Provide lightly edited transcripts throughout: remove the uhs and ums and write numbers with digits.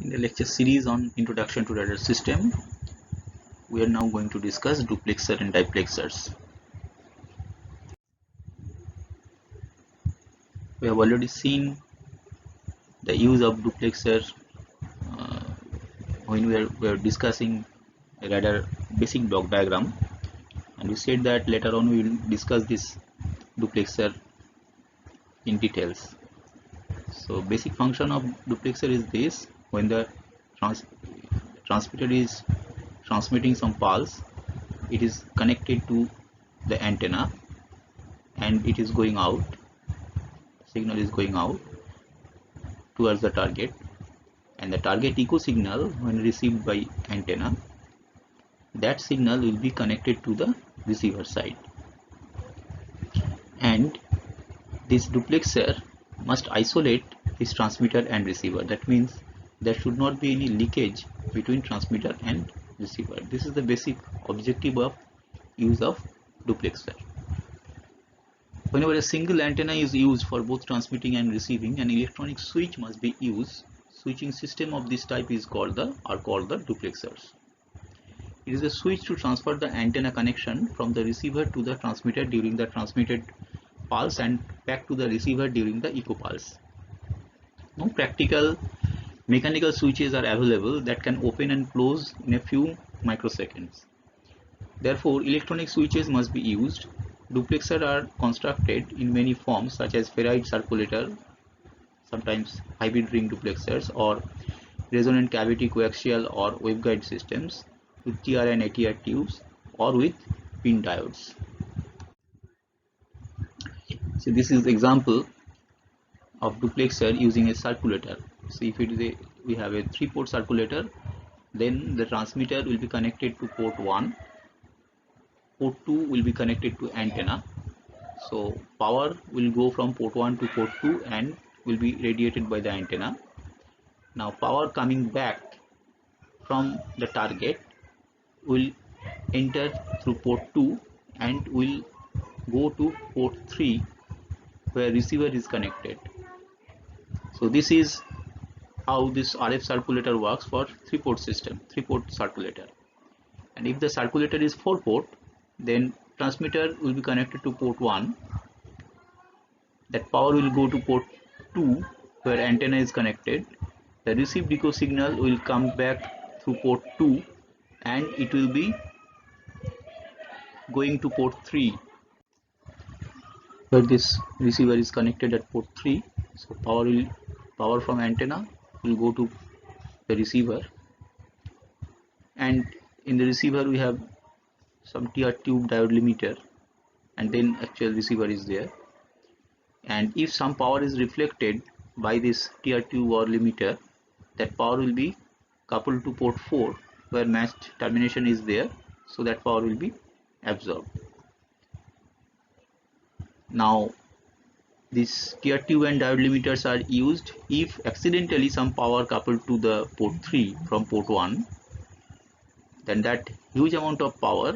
In the lecture series on Introduction to Radar System, we are now going to discuss duplexer and diplexers. We have already seen the use of duplexer uh, when we are discussing a radar basic block diagram, and we said that later on we will discuss this duplexer in details. So basic function of duplexer is this: when the transmitter is transmitting some pulse, it is connected to the antenna and it is going out, signal is going out towards the target, and the target echo signal, when received by antenna, that signal will be connected to the receiver side, and this duplexer must isolate this transmitter and receiver. That means there should not be any leakage between transmitter and receiver. This is the basic objective of use of duplexer. Whenever a single antenna is used for both transmitting and receiving, an electronic switch must be used. Switching system of this type is called the duplexers. It is a switch to transfer the antenna connection from the receiver to the transmitter during the transmitted pulse and back to the receiver during the echo pulse. No practical mechanical switches are available that can open and close in a few microseconds. Therefore, electronic switches must be used. Duplexers are constructed in many forms, such as ferrite circulator, sometimes hybrid ring duplexers, or resonant cavity coaxial or waveguide systems with TR and ATR tubes, or with pin diodes. So this is the example of duplexer using a circulator. So if we have a 3-port circulator, then the transmitter will be connected to port 1, port 2 will be connected to antenna. So power will go from port 1 to port 2 and will be radiated by the antenna. Now power coming back from the target will enter through port 2 and will go to port 3 where receiver is connected. So this is how this RF circulator works for 3-port system, 3-port circulator. And if the circulator is 4-port, then transmitter will be connected to port 1. That power will go to port 2 where antenna is connected. The received echo signal will come back through port 2 and it will be going to port 3 where this receiver is connected at port 3. So power from antenna will go to the receiver, and in the receiver we have some TR tube diode limiter, and then actual receiver is there. And if some power is reflected by this TR tube or limiter, that power will be coupled to port 4 where matched termination is there, so that power will be absorbed. Now these TR tube and diode limiters are used if accidentally some power coupled to the port 3 from port 1, then that huge amount of power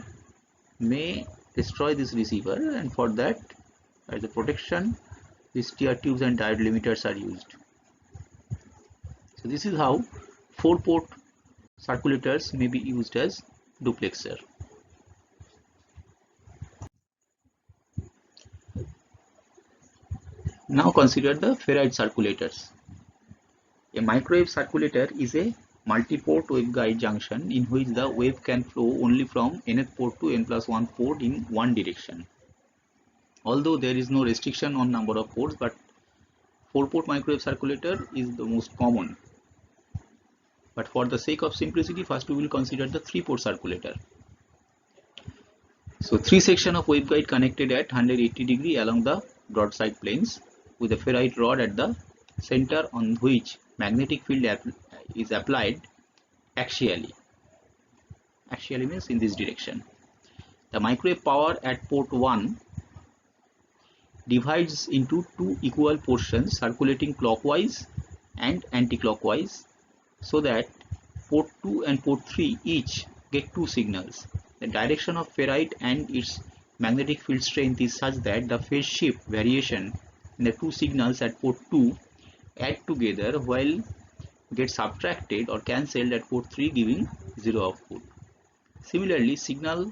may destroy this receiver, and for that, as a protection, these TR tubes and diode limiters are used. So this is how 4-port circulators may be used as duplexer. Now consider the ferrite circulators. A microwave circulator is a multi-port waveguide junction in which the wave can flow only from nth port to n+1 port in one direction. Although there is no restriction on number of ports, but 4-port microwave circulator is the most common. But for the sake of simplicity, first we will consider the 3-port circulator. So 3 sections of waveguide connected at 180 degree along the broadside planes, with a ferrite rod at the center on which magnetic field is applied axially. Axially means in this direction. The microwave power at port 1 divides into 2 equal portions circulating clockwise and anti-clockwise, so that port 2 and port 3 each get 2 signals. The direction of ferrite and its magnetic field strength is such that the phase shift variation in the 2 signals at port 2 add together, while get subtracted or cancelled at port 3, giving 0 output. Similarly, signal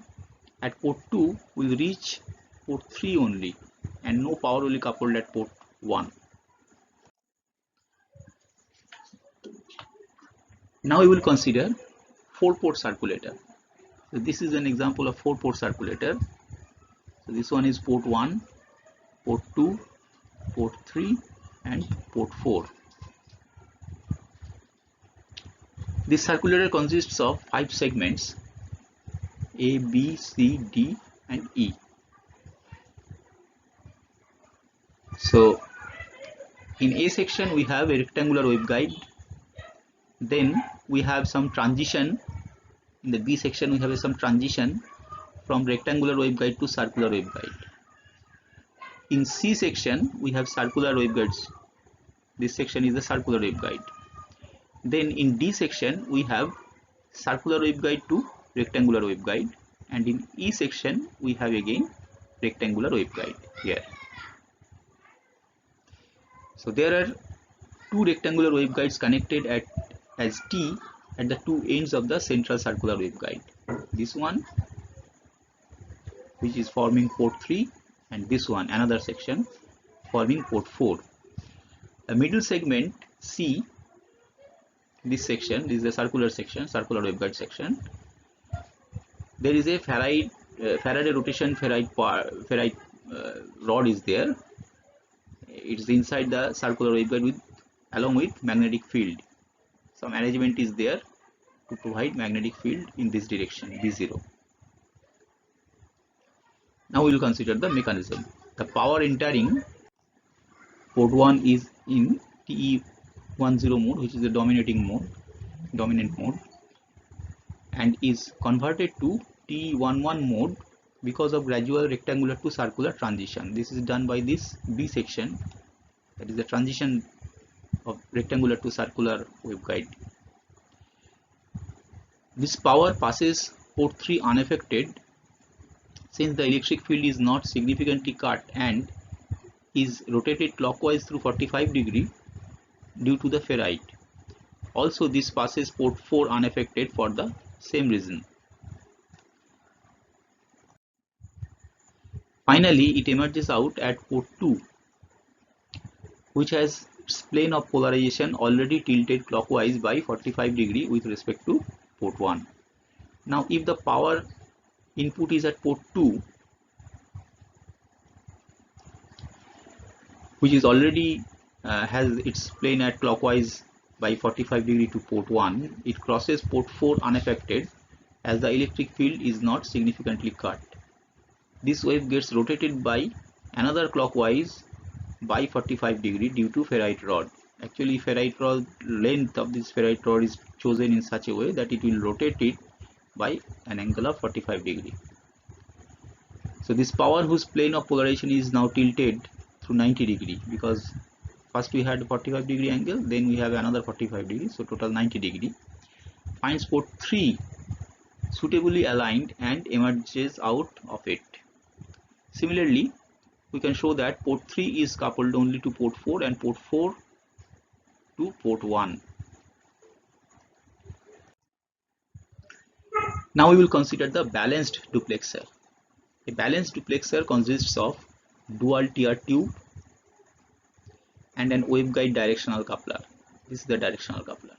at port 2 will reach port 3 only and no power will be coupled at port 1. Now we will consider 4-port circulator. So this is an example of 4-port circulator. So this one is port 1, port 2, port 3 and port 4. This circulator consists of 5 segments A, B, C, D and E. So in A section we have a rectangular waveguide, then we have some transition. In the B section we have some transition from rectangular waveguide to circular waveguide. In C section we have circular waveguides. This section is the circular waveguide. Then in D section we have circular waveguide to rectangular waveguide, and in E section we have again rectangular waveguide here. So there are 2 rectangular waveguides connected as T at the 2 ends of the central circular waveguide. This one, which is forming port 3, and this one, another section forming port 4. The middle segment C, this section, this is the circular section, circular waveguide section. There is a Faraday rotation ferrite rod is there. It is inside the circular waveguide along with magnetic field. Some arrangement is there to provide magnetic field in this direction, B0. Now we will consider the mechanism. The power entering port 1 is in TE10 mode, which is the dominant mode, and is converted to TE11 mode because of gradual rectangular to circular transition. This is done by this B section, that is the transition of rectangular to circular waveguide. This power passes port 3 unaffected since the electric field is not significantly cut and is rotated clockwise through 45 degree due to the ferrite. Also, this passes port 4 unaffected for the same reason. Finally, it emerges out at port 2, which has its plane of polarization already tilted clockwise by 45 degree with respect to port 1. Now, if the power input is at port 2, which is already has its plane at clockwise by 45 degree to port 1, it crosses port 4 unaffected as the electric field is not significantly cut. This wave gets rotated by another clockwise by 45 degree due to ferrite rod. Actually, ferrite rod length of this ferrite rod is chosen in such a way that it will rotate it by an angle of 45 degree. So this power whose plane of polarization is now tilted through 90 degree, because first we had 45 degree angle, then we have another 45 degree, so total 90 degree, finds port 3 suitably aligned and emerges out of it. Similarly, we can show that port 3 is coupled only to port 4 and port 4 to port 1. Now we will consider the balanced duplexer. A balanced duplexer consists of dual TR tube and an waveguide directional coupler. This is the directional coupler.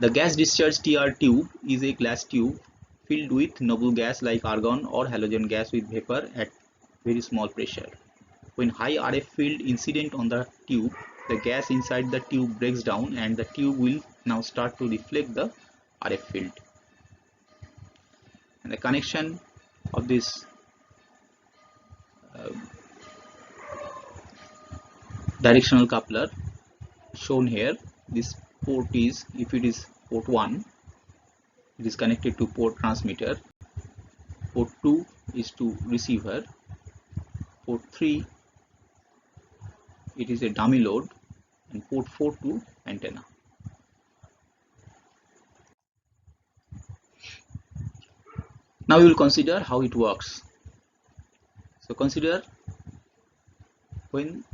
The gas discharge TR tube is a glass tube filled with noble gas like argon or halogen gas with vapor at very small pressure. When high RF field incident on the tube, the gas inside the tube breaks down and the tube will now start to reflect the RF field. And the connection of this directional coupler shown here. This port is, if it is port 1, it is connected to port transmitter, port 2 is to receiver, port 3 it is a dummy load, and port 4 to antenna. Now we will consider how it works. So consider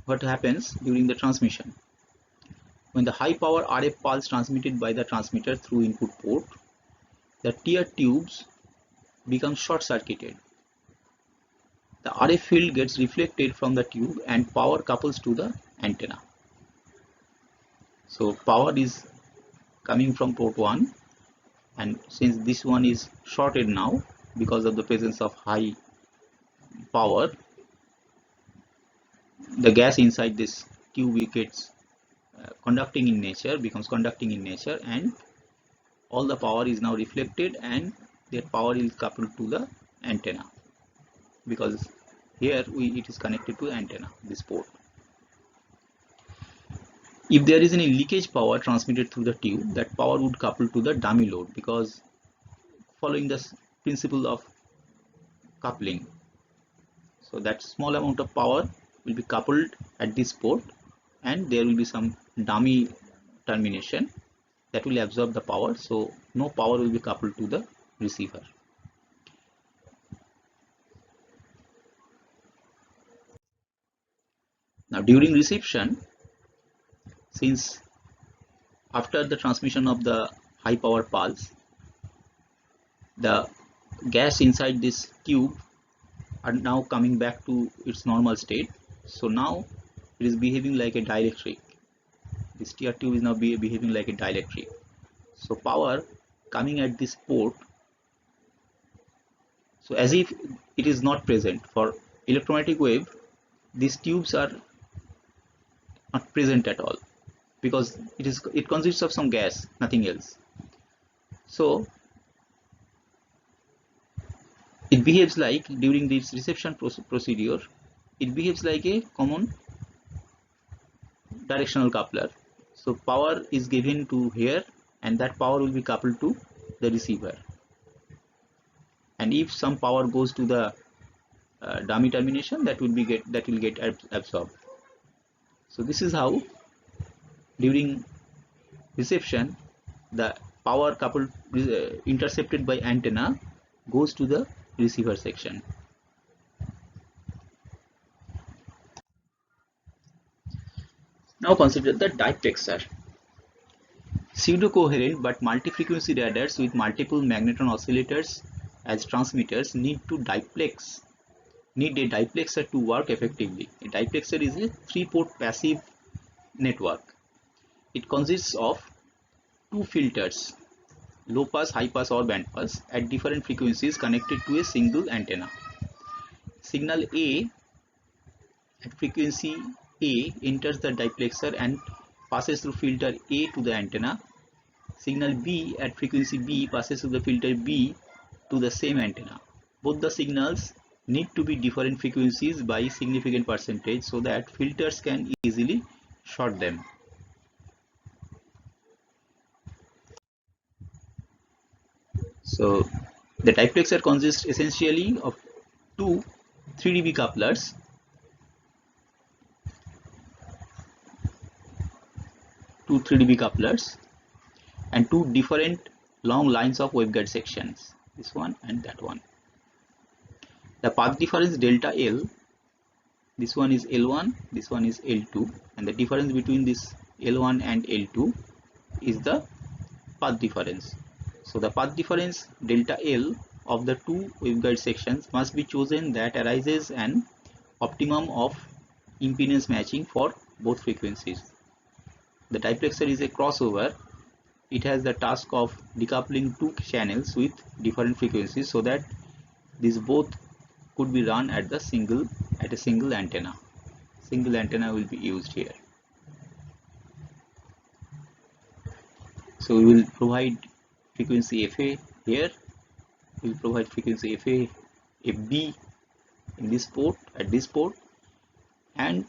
what happens during the transmission. When the high power RF pulse transmitted by the transmitter through input port, the tear tubes become short circuited. The RF field gets reflected from the tube and power couples to the antenna. So power is coming from port 1, and since this one is shorted now because of the presence of high power, the gas inside this tube gets conducting in nature, becomes conducting in nature, and all the power is now reflected and that power is coupled to the antenna, because here it is connected to antenna, this port. If there is any leakage power transmitted through the tube, that power would couple to the dummy load, because following the principle of coupling, so that small amount of power will be coupled at this port and there will be some dummy termination that will absorb the power, so no power will be coupled to the receiver. Now during reception, since after the transmission of the high power pulse, the gas inside this tube are now coming back to its normal state, so now it is behaving like a dielectric. This tear tube is now behaving like a dielectric. So power coming at this port, so as if it is not present. For electromagnetic wave, these tubes are not present at all, because it consists of some gas, nothing else. So it behaves like, during this reception procedure, it behaves like a common directional coupler. So power is given to here and that power will be coupled to the receiver, and if some power goes to the dummy termination, that will get absorbed. So this is how during reception the power coupled intercepted by antenna goes to the receiver section. Now consider the diplexer. Pseudo-coherent but multi-frequency radars with multiple magnetron oscillators as transmitters need a diplexer to work effectively. A diplexer is a 3-port passive network. It consists of 2 filters, low pass, high pass or band pass, at different frequencies connected to a single antenna. Signal A at frequency A enters the diplexer and passes through filter A to the antenna. Signal B at frequency B passes through the filter B to the same antenna. Both the signals need to be different frequencies by significant percentage so that filters can easily short them. So the diplexer consists essentially of 2 3 dB couplers, and 2 different long lines of waveguide sections, this one and that one. The path difference delta L, this one is L1, this one is L2, and the difference between this L1 and L2 is the path difference. So the path difference delta L of the 2 waveguide sections must be chosen that arises an optimum of impedance matching for both frequencies. The diplexer is a crossover. It has the task of decoupling 2 channels with different frequencies so that these both could be run at a single antenna. Single antenna will be used here. So we will provide frequency FA here. We will provide frequency FA FB in this port, at this port, and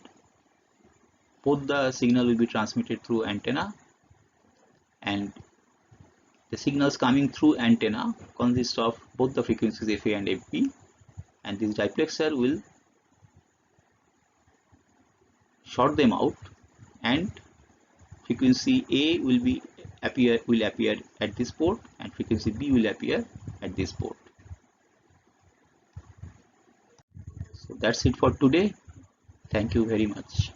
both the signal will be transmitted through antenna, and the signals coming through antenna consist of both the frequencies FA and FB, and this diplexer will short them out, and frequency A will appear at this port and frequency B will appear at this port. So that's it for today. Thank you very much.